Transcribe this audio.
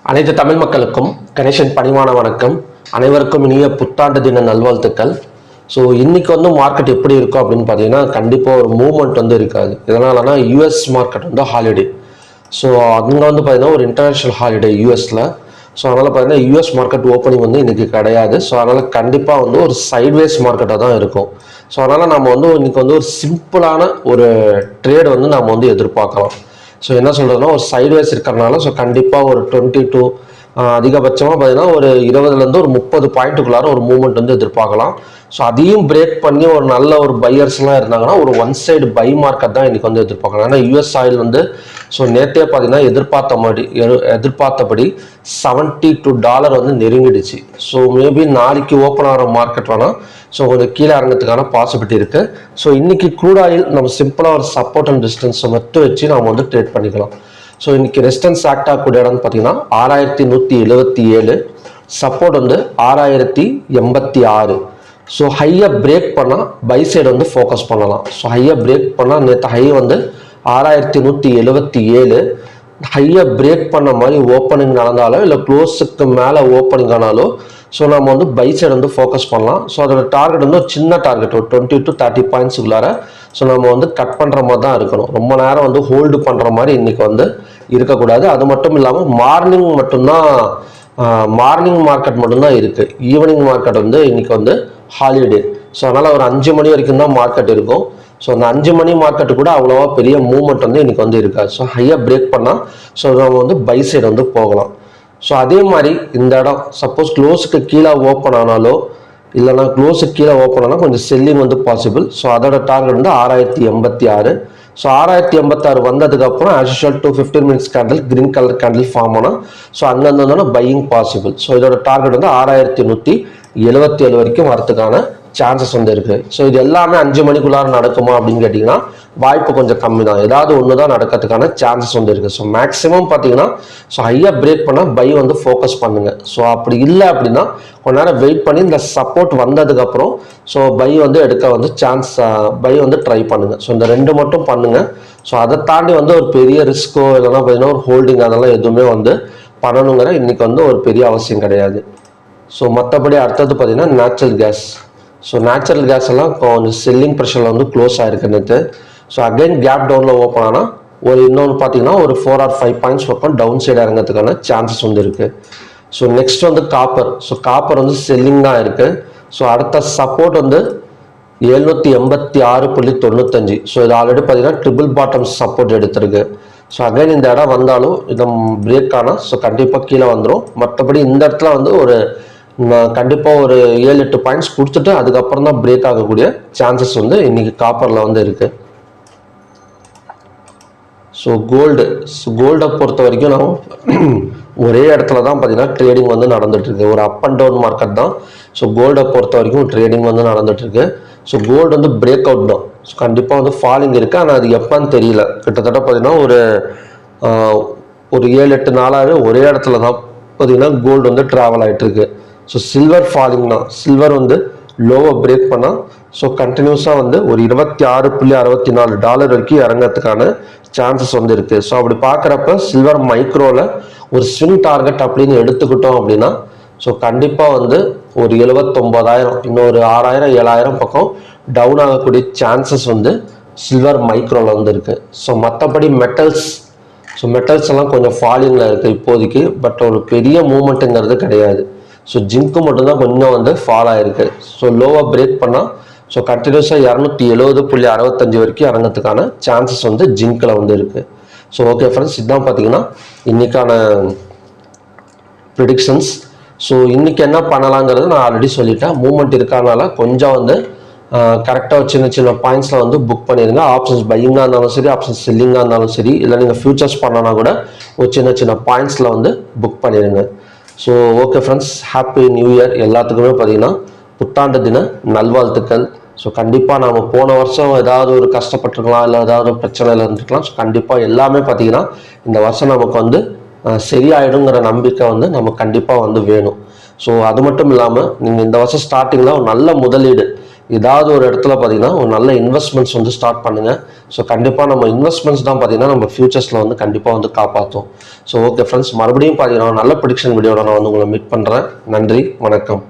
அனைத்து தமிழ் மக்களுக்கும் கணேசன் பணிவான வணக்கம். அனைவருக்கும் இனிய புத்தாண்டு தின நல்வாழ்த்துக்கள். ஸோ இன்னைக்கு மார்க்கெட் எப்படி இருக்கும் அப்படின்னு பார்த்தீங்கன்னா, கண்டிப்பாக ஒரு மூவ்மெண்ட் இருக்காது. இதனாலனா யூஎஸ் மார்க்கெட் ஹாலிடே. ஸோ அங்கே பார்த்தீங்கன்னா ஒரு இன்டர்நேஷ்னல் ஹாலிடே யூஎஸில். ஸோ அதனால் பார்த்தீங்கன்னா யூஎஸ் மார்க்கெட் ஓப்பனிங் இன்றைக்கி கிடையாது. ஸோ அதனால் கண்டிப்பாக ஒரு சைட்வேஸ் மார்க்கெட்டாக தான் இருக்கும். ஸோ அதனால் நம்ம இன்றைக்கி ஒரு சிம்பிளான ஒரு ட்ரேட் நம்ம எதிர்பார்க்கலாம். ஸோ என்ன சொல்கிறதுனா, ஒரு சைட்வேஸ் இருக்கிறனால ஸோ கண்டிப்பாக ஒரு 22 அதிகபட்சமாக பார்த்தீங்கன்னா ஒரு 20லேருந்து ஒரு 30 பாயிண்ட்டுக்குள்ளார ஒரு மூவ்மெண்ட் எதிர்பார்க்கலாம். ஸோ அதையும் பிரேக் பண்ணி ஒரு நல்ல ஒரு பையர்ஸ்லாம் இருந்தாங்கன்னா ஒரு ஒன் சைடு பை மார்க்கெட் தான் இன்றைக்கி எதிர்பார்க்கலாம். ஏன்னா யூஎஸ் ஆயில் ஸோ நேற்றே பார்த்தீங்கன்னா எதிர்பார்த்தபடி $72 நெருங்கிடுச்சு. ஸோ மேபி நாளைக்கு ஓப்பன் ஆகிற மார்க்கெட் வேணால் ஸோ கொஞ்சம் கீழே இறங்கிறதுக்கான பாசிபிலிட்டி இருக்குது. ஸோ இன்றைக்கி க்ரூட் ஆயில் நம்ம சிம்பிளாக ஒரு சப்போர்ட் அண்ட் டிஸ்டன்ஸை மட்டும் வச்சு நம்ம ட்ரேட் பண்ணிக்கலாம். ஸோ இன்றைக்கி ரெசிஸ்டன்ஸ் ஆக்ட் ஆகக்கூடிய இடம்னு பார்த்தீங்கன்னா 6177, சப்போர்ட் 6086. ஸோ ஹையை பிரேக் பண்ணால் பை சைடு ஃபோக்கஸ் பண்ணலாம். ஸோ ஹையை பிரேக் பண்ணால் நேற்று ஹை 6177, ஹையை பிரேக் பண்ண மாதிரி ஓப்பனிங் நடந்தாலோ இல்லை க்ளோஸுக்கு மேலே ஓப்பனிங் ஆனாலோ ஸோ நம்ம பை சைடு ஃபோக்கஸ் பண்ணலாம். ஸோ அதோட டார்கெட் ஒரு சின்ன டார்கெட் ஒரு 20 to 30 பாயிண்ட்ஸுக்குள்ளார ஸோ நம்ம கட் பண்ணுற மாதிரி தான் இருக்கணும். ரொம்ப நேரம் ஹோல்டு பண்ணுற மாதிரி இன்றைக்கி இருக்கக்கூடாது. அது மட்டும் இல்லாமல் மார்னிங் மார்க்கெட் மட்டும்தான் இருக்குது. ஈவினிங் மார்க்கெட் இன்றைக்கி ஹாலிடே. ஸோ அதனால் ஒரு 5 மணி வரைக்கும் தான் மார்க்கெட் இருக்கும். ஸோ அந்த 5 மணி மார்க்கெட்டு கூட அவ்வளோவா பெரிய மூவ்மெண்ட் இன்றைக்கி இருக்காது. ஸோ ஹையாக பிரேக் பண்ணால் ஸோ நம்ம பை சைடு போகலாம். ஸோ அதே மாதிரி இந்த இடம் சப்போஸ் க்ளோஸுக்கு கீழே ஓப்பன் ஆனாலோ இல்லைனா க்ளோஸுக்கு கீழே ஓப்பன் ஆனால் கொஞ்சம் செல்லிங் பாசிபிள். ஸோ அதோட டார்கெட் 6086. ஸோ 6086 வந்ததுக்கப்புறம் as usual 15 minutes candle green colour candle form ஆனால் ஸோ அங்கே பையிங் பாசிபிள். ஸோ இதோட டார்கெட் 6177 வரைக்கும் வரதுக்கான சான்சஸ் இருக்குது. ஸோ இது எல்லாமே 5 மணிக்குள்ளார நடக்குமா அப்படின்னு கேட்டிங்கன்னா வாய்ப்பு கொஞ்சம் கம்மி தான். ஏதாவது ஒன்று தான் நடக்கிறதுக்கான சான்சஸ் இருக்குது. ஸோ மேக்ஸிமம் பார்த்தீங்கன்னா ஸோ ஹையாக பிரேக் பண்ணால் பை ஃபோக்கஸ் பண்ணுங்கள். ஸோ அப்படி இல்லை அப்படின்னா கொஞ்ச நேரம் வெயிட் பண்ணி இந்த சப்போர்ட் வந்ததுக்கப்புறம் ஸோ பை எடுக்க சான்ஸ் பை ட்ரை பண்ணுங்கள். ஸோ இந்த ரெண்டு மட்டும் பண்ணுங்கள். ஸோ அதை தாண்டி ஒரு பெரிய ரிஸ்க்கோ இல்லைன்னா பார்த்தீங்கன்னா ஒரு ஹோல்டிங் அதெல்லாம் எதுவுமே பண்ணணுங்கிற இன்றைக்கி ஒரு பெரிய அவசியம் கிடையாது. ஸோ மற்றபடி அடுத்தது பார்த்தீங்கன்னா natural gas. So natural gas எல்லாம் கொஞ்சம் செல்லிங் ப்ரெஷரில் க்ளோஸ் ஆகிருக்கு. ஸோ அகைன் கேப் டவுனில் ஓப்பன் ஆனால் இன்னொன்று பார்த்தீங்கன்னா ஒரு 4 or 5 பாயிண்ட்ஸ் பக்கம் டவுன் சைடு இறங்கிறதுக்கான சான்சஸ் இருக்குது. So next copper. So copper selling தான் இருக்குது. ஸோ அடுத்த சப்போர்ட் 786.95. ஸோ இது ஆல்ரெடி பார்த்தீங்கன்னா ட்ரிபிள் பாட்டம் சப்போர்ட் எடுத்திருக்கு. ஸோ அகைன் இந்த இடம் வந்தாலும் இதை பிரேக் ஆனால் ஸோ கண்டிப்பாக கீழே வந்துடும். மற்றபடி இந்த இடத்துல ஒரு கண்டிப்பாக ஒரு 7-8 பாயிண்ட்ஸ் கொடுத்துட்டு அதுக்கப்புறம் தான் பிரேக் ஆகக்கூடிய சான்சஸ் இன்னைக்கு காப்பரில் இருக்குது. ஸோ கோல்டை பொறுத்த வரைக்கும் நம்ம ஒரே இடத்துல தான் பார்த்தீங்கன்னா ட்ரேடிங் நடந்துட்டுருக்கு. ஒரு அப் அண்ட் டவுன் மார்க்கெட் தான். ஸோ கோல்டை பொறுத்த வரைக்கும் ட்ரேடிங் நடந்துட்டுருக்கு. ஸோ கோல்டு பிரேக் அவுட் தான். ஸோ கண்டிப்பாக ஃபாலிங் இருக்குது. ஆனால் அது எப்போன்னு தெரியல. கிட்டத்தட்ட பார்த்தீங்கன்னா ஒரு 7-8 நாளாகவே ஒரே இடத்துல தான் பார்த்தீங்கன்னா கோல்டு ட்ராவல் ஆகிட்டுருக்கு. ஸோ சில்வர் ஃபாலிங் தான். சில்வர் லோவை பிரேக் பண்ணால் ஸோ கண்டினியூஸாக ஒரு $26.64 வரைக்கும் இறங்கிறதுக்கான சான்சஸ் இருக்குது. ஸோ அப்படி பார்க்குறப்ப சில்வர் மைக்ரோவில் ஒரு ஸ்விங் டார்கெட் அப்படின்னு எடுத்துக்கிட்டோம் அப்படின்னா ஸோ கண்டிப்பாக ஒரு 79,000 இன்னொரு 6,000-7,000 பக்கம் டவுன் ஆகக்கூடிய சான்சஸ் சில்வர் மைக்ரோவில் இருக்குது. ஸோ மற்றபடி மெட்டல்ஸ் எல்லாம் கொஞ்சம் ஃபாலிங்கில் இருக்குது இப்போதைக்கு. பட் ஒரு பெரிய மூவ்மெண்ட்டுங்கிறது கிடையாது. ஸோ ஜிங்க்கு மட்டும்தான் கொஞ்சம் ஃபால் ஆகிருக்கு. ஸோ லோவாக பிரேக் பண்ணால் ஸோ கண்டினியூஸாக 270.65 வரைக்கும் இறங்கிறதுக்கான சான்சஸ் ஜிங்க்கில் இருக்குது. ஸோ ஓகே ஃப்ரெண்ட்ஸ், இதுதான் பார்த்தீங்கன்னா இன்றைக்கான ப்ரிடிக்ஷன்ஸ். ஸோ இன்றைக்கி என்ன பண்ணலாங்கிறது நான் ஆல்ரெடி சொல்லிட்டேன். மூவ்மெண்ட் இருக்கனால கொஞ்சம் கரெக்டாக சின்ன பாயிண்ட்ஸில் புக் பண்ணிடுங்க. ஆப்ஷன்ஸ் பையிங்காக இருந்தாலும் சரி, ஆப்ஷன்ஸ் செல்லிங்காக இருந்தாலும் சரி, இல்லை நீங்கள் ஃபியூச்சர்ஸ் பண்ணனா கூட ஒரு சின்ன பாயிண்ட்ஸில் புக் பண்ணிடுங்க. So okay friends, happy new year எல்லாத்துக்குமே பார்த்தீங்கன்னா புத்தாண்டு தின நல்வாழ்த்துக்கள். ஸோ கண்டிப்பாக நாம் போன வருஷம் ஏதாவது ஒரு கஷ்டப்பட்டுருக்கலாம், இல்லை ஏதாவது ஒரு பிரச்சனையில் இருந்துருக்கலாம். ஸோ கண்டிப்பாக எல்லாமே பார்த்தீங்கன்னா இந்த வருஷம் நமக்கு சரியாயிடுங்கிற நம்பிக்கை நமக்கு கண்டிப்பாக வேணும். ஸோ அது மட்டும் இல்லாமல் நீங்கள் இந்த வருஷம் ஸ்டார்டிங்கில் ஒரு நல்ல முதலீடு ஏதாவது ஒரு இடத்துல பார்த்தீங்கன்னா ஒரு நல்ல இன்வெஸ்ட்மெண்ட்ஸ் வந்து ஸ்டார்ட் பண்ணுங்கள். ஸோ கண்டிப்பாக நம்ம இன்வெஸ்ட்மெண்ட்ஸ் தான் பார்த்தீங்கன்னா நம்ம ஃபியூச்சர்ஸில் வந்து கண்டிப்பாக வந்து காப்பாற்றும். ஸோ ஓகே ஃப்ரெண்ட்ஸ், மறுபடியும் பார்த்தீங்கன்னா நல்ல ப்ரெடிக்ஷன் வீடியோட நான் வந்து உங்களை மீட் பண்ணுறேன். நன்றி, வணக்கம்.